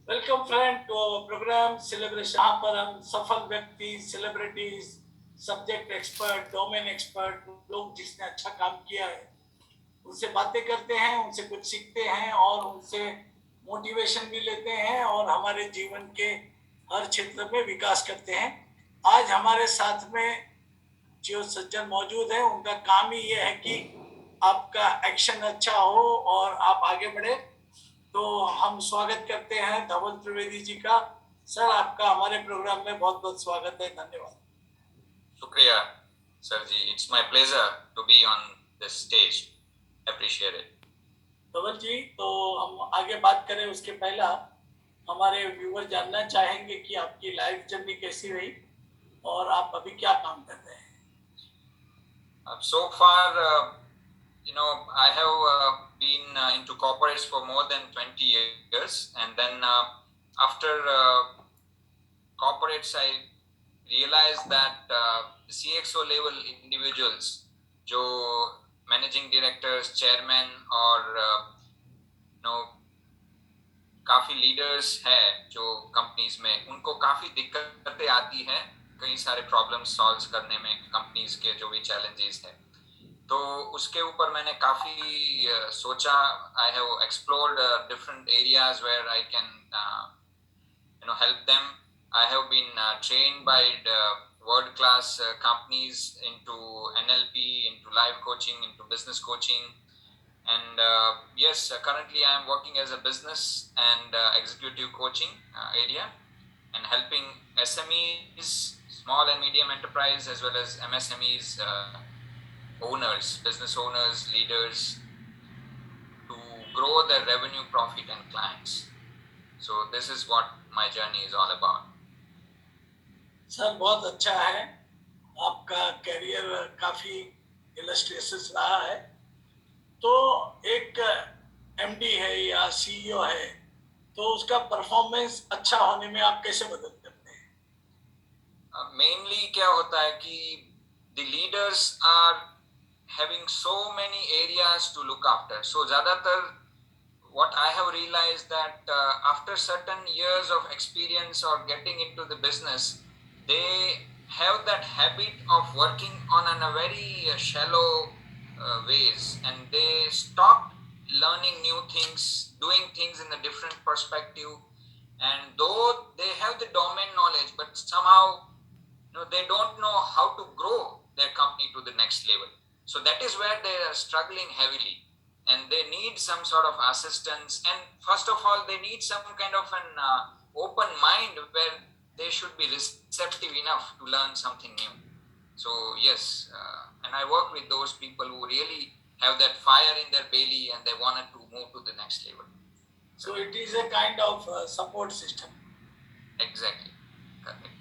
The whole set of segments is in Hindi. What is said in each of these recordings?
Welcome friend to our programme celebration. यहाँ पर हम सफल व्यक्ति, celebrities, subject expert, domain expert, लोग जिसने अच्छा काम किया है उनसे बातें करते हैं, उनसे कुछ सीखते हैं और उनसे मोटिवेशन भी लेते हैं और हमारे जीवन के हर क्षेत्र में विकास करते हैं। आज हमारे साथ में जो सज्जन मौजूद है उनका काम ही ये है कि आपका एक्शन अच्छा हो और आप आगे बढ़े। तो हम स्वागत करते हैं धवल त्रिवेदी जी का। सर, आपका हमारे प्रोग्राम में बहुत बहुत स्वागत है। धन्यवाद। शुक्रिया sir ji, it's my pleasure to be on this stage, appreciate it. Dhaval ji, तो हम आगे बात करें उसके पहला हमारे व्यूअर जानना चाहेंगे कि आपकी लाइफ जर्नी कैसी रही और आप अभी क्या काम कर रहे हैं। So far, I have been into corporates for more than 20 years, and then after corporates, I realized that CXO level individuals, जो मैनेजिंग डायरेक्टर्स, चेयरमैन और काफी लीडर्स हैं जो कंपनीज में, उनको काफी दिक्कतें आती हैं कई सारे प्रॉब्लम्स सॉल्व करने में, कंपनीज के जो भी चैलेंजेस हैं। तो उसके ऊपर मैंने काफी सोचा। I have explored different areas where I can help them. I have been trained by world class companies into NLP, into life coaching, into business coaching. And yes, currently I am working as a business and executive coaching area, and helping SMEs, small and medium enterprise, as well as MSMEs, owners, business owners, leaders, to grow their revenue, profit, and clients. So this is what my journey is all about. Sir, बहुत अच्छा है। आपका करियर काफी इलस्ट्रेटिव रहा है। तो एक एमडी है या सीईओ है, तो उसका परफॉर्मेंस अच्छा होने में आप कैसे मदद करते हैं? मेनली क्या होता है कि the leaders are having so many areas to look after. So ज्यादातर what I have realized that after certain years of experience or getting into the business, they have that habit of working on a very shallow ways, and they stop learning new things, doing things in a different perspective. And though they have the domain knowledge, but somehow they don't know how to grow their company to the next level. So that is where they are struggling heavily, and they need some sort of assistance. And first of all, they need some kind of an open mind where they should be receptive enough to learn something new. So yes, and I work with those people who really have that fire in their belly and they wanted to move to the next level. So it is a kind of support system. Exactly, correct.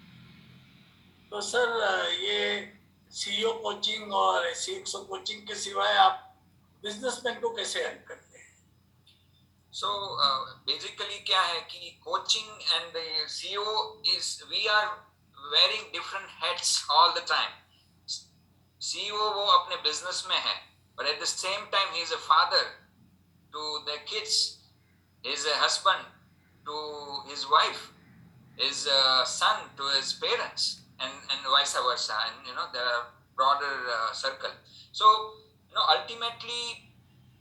तो सर, ये सीईओ कोचिंग और सीएक्सओ कोचिंग के सिवाय आप बिजनेसमैन को कैसे हेल्प करते हैं? So basically क्या है कि coaching and the CEO is, we are wearing different hats all the time. CEO वो अपने business में है, but at the same time he is a father to their kids, he is a husband to his wife, his son to his parents, and vice versa, and there are broader circle. So ultimately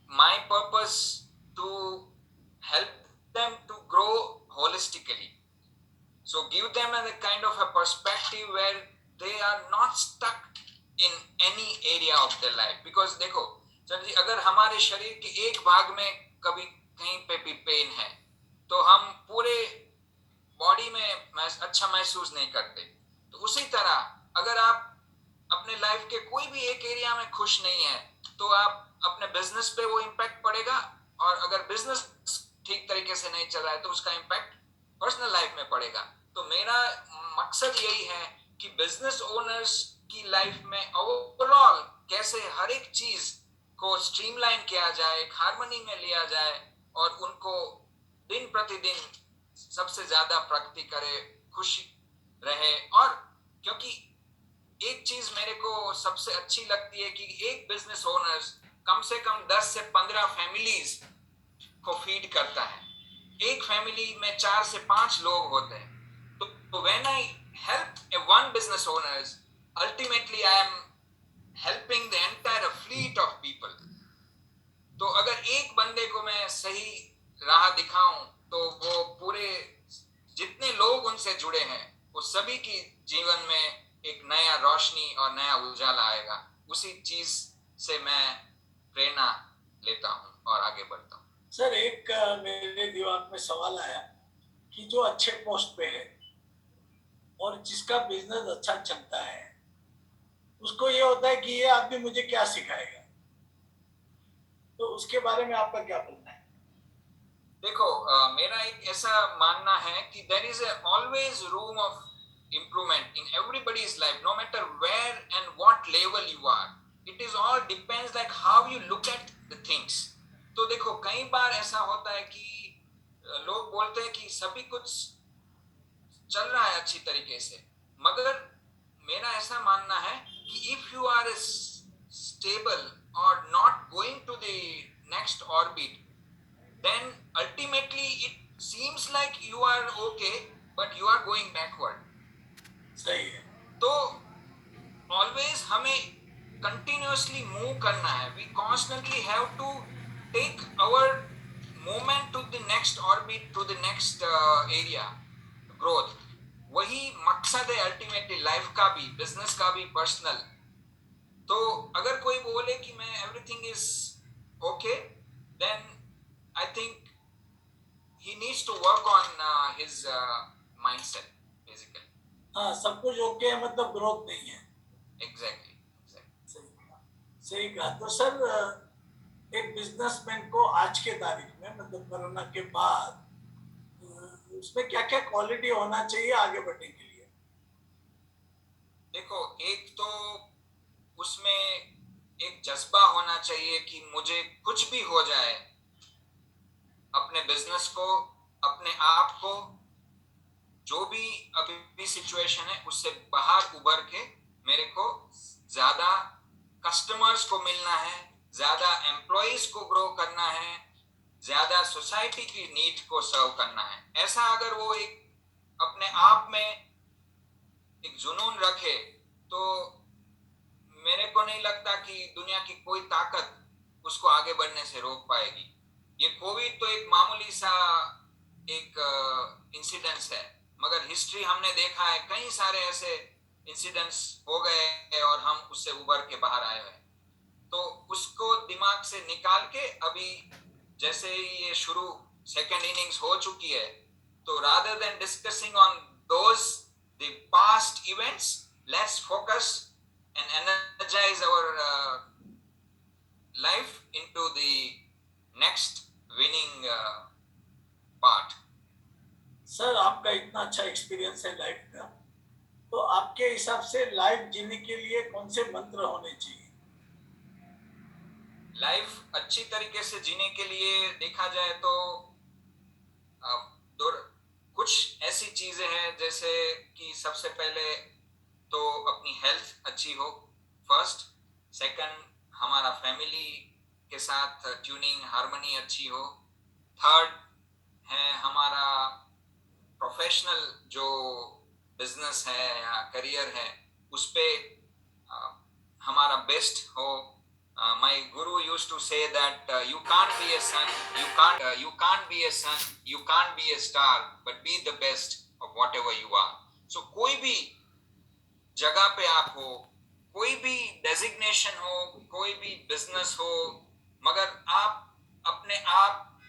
my purpose to help them to grow holistically. So give them a kind of a perspective where they are not stuck in any area of their life. Because देखो सर जी, अगर हमारे शरीर के एक भाग में कभी कहीं पे भी पेन है, तो हम पूरे बॉडी में अच्छा महसूस नहीं करते। तो उसी तरह अगर आप अपने लाइफ के कोई भी एक एरिया में खुश नहीं है, तो आप अपने बिजनेस पे वो इम्पैक्ट पड़ेगा, और अगर बिजनेस ठीक तरीके से नहीं चल रहा है तो उसका इम्पैक्ट पर्सनल लाइफ में पड़ेगा। तो मेरा मकसद यही है कि बिजनेस ओनर्स की लाइफ में ओवरऑल कैसे हर एक चीज को स्ट्रीमलाइन किया जाए, एक हार्मनी में लिया जाए, और उनको दिन प्रतिदिन सबसे ज्यादा प्रगति करे, खुशी रहे। और क्योंकि एक चीज मेरे को सबसे अच्छी लगती है कि एक बिजनेस ओनर्स कम से कम 10 से 15 फैमिलीज को फीड करता है। एक फैमिली में 4 से 5 लोग होते हैं, तो when I help A one business owners, ultimately I am helping the entire fleet of people. तो अगर एक बंदे को मैं सही राह दिखाऊं तो वो पूरे जितने लोग उनसे जुड़े हैं वो सभी की जीवन में एक नया रोशनी और नया उजाला आएगा। उसी चीज से मैं प्रेरणा लेता हूं और आगे बढ़ता हूं। सर, एक मेरे दिमाग में सवाल आया कि जो अच्छे पोस्ट पे है और जिसका बिजनेस अच्छा चलता है, उसको ये होता है कि ये आदमी मुझे क्या सिखाएगा। तो उसके बारे में आपका क्या बोलना है? देखो, मेरा एक ऐसा मानना है कि there is always room of improvement in everybody's life, no matter where and what level you are. It is all depends like how you look at the things. तो देखो, कई बार ऐसा होता है कि लोग बोलते हैं कि सभी कुछ चल रहा है अच्छी तरीके से, मगर मेरा ऐसा मानना है कि if you are stable or not going to the next orbit, then ultimately it seems like you are okay, but you are going backward. सही है। तो ऑलवेज हमें कंटिन्यूअसली मूव करना है। We constantly have to take our movement to the next orbit, to the next area growth. वही मकसद है अल्टीमेटली लाइफ का भी, बिजनेस का भी, पर्सनल। तो अगर कोई बोले कि मैं everything is okay, then I think he needs to work on his mindset basically. हाँ, सब कुछ ओके है मतलब ग्रोथ नहीं है। Exactly. सही कहा। तो सर, एक बिजनेसमैन को आज के तारीख में, मतलब कोरोना के बाद, उसमें क्या क्या क्वालिटी होना चाहिए आगे बढ़ने के लिए? देखो, एक तो उसमें एक जज्बा होना चाहिए कि मुझे कुछ भी हो जाए, अपने बिजनेस को, अपने आप को, जो भी अभी सिचुएशन है उससे बाहर उभर के मेरे को ज्यादा कस्टमर्स को मिलना है, ज्यादा एम्प्लॉइज को ग्रो करना है, ज्यादा सोसाइटी की नीड को सर्व करना है। ऐसा अगर वो एक अपने आप में एक जुनून रखे तो मेरे को नहीं लगता कि दुनिया की कोई ताकत उसको आगे बढ़ने से रोक पाएगी। ये कोविड तो एक मामूली सा एक इंसिडेंस है, मगर हिस्ट्री हमने देखा है कई सारे ऐसे इंसिडेंट्स हो गए हैं और हम उससे उभर के बाहर आए हैं। तो उसको दिमाग से निकाल के अभी जैसे ही ये शुरू सेकेंड इनिंग्स हो चुकी है, तो rather than discussing on those the past events, let's focus and energise our life into the next winning part. Sir, आपका इतना अच्छा एक्सपीरियंस है लाइफ का, तो आपके हिसाब से लाइफ जीने के लिए कौन से मंत्र होने चाहिए? लाइफ अच्छी तरीके से जीने के लिए देखा जाए तो कुछ ऐसी चीजें हैं, जैसे कि सबसे पहले तो अपनी हेल्थ अच्छी हो, फर्स्ट। सेकंड, हमारा फैमिली के साथ ट्यूनिंग, हार्मनी अच्छी हो। थर्ड है हमारा प्रोफेशनल जो बिजनेस है या करियर है उस पे हमारा बेस्ट हो। My guru used to say that you can't be a son, you can't be a son, you can't be a star, but be the best of whatever you are. So कोई भी जगह पे आप हो, कोई भी डेजिग्नेशन हो, कोई भी बिजनेस हो, मगर आप अपने आप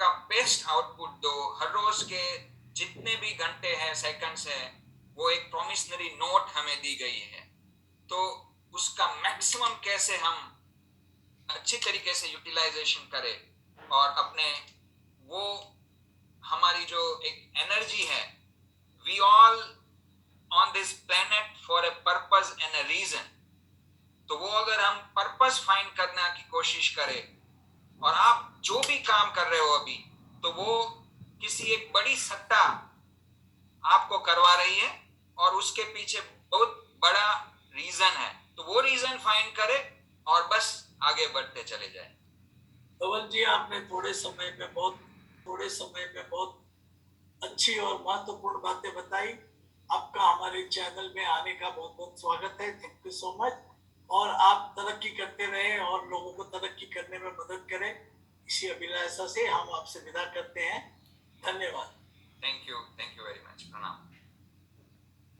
का बेस्ट आउटपुट दो। हर रोज के जितने भी घंटे हैं, सेकंड्स हैं, वो एक प्रोमिसनरी नोट हमें दी गई है। तो उसका मैक्सिमम कैसे हम अच्छी तरीके से यूटिलाइजेशन करें और अपने वो हमारी जो एक एनर्जी है, we all on this planet for a purpose and a reason. तो वो अगर हम पर्पस फाइंड करने की कोशिश करें और आप जो भी काम कर रहे हो अभी, तो वो किसी एक बड़ी सत्ता आपको करवा रही है और उसके पीछे बहुत बड़ा रीजन है। तो वो रीजन फाइंड करें और बस आगे बढ़ते चले जाए। धवल जी, आपने थोड़े थोड़े समय में बहुत अच्छी और महत्वपूर्ण बातें बताई। आपका हमारे चैनल में आने का बहुत बहुत स्वागत है। Thank you so much. और आप तरक्की करते रहें और लोगों को तरक्की करने में मदद करें, इसी अभिलाषा से हम आपसे विदा करते हैं। धन्यवाद। Thank you very much. Pranam.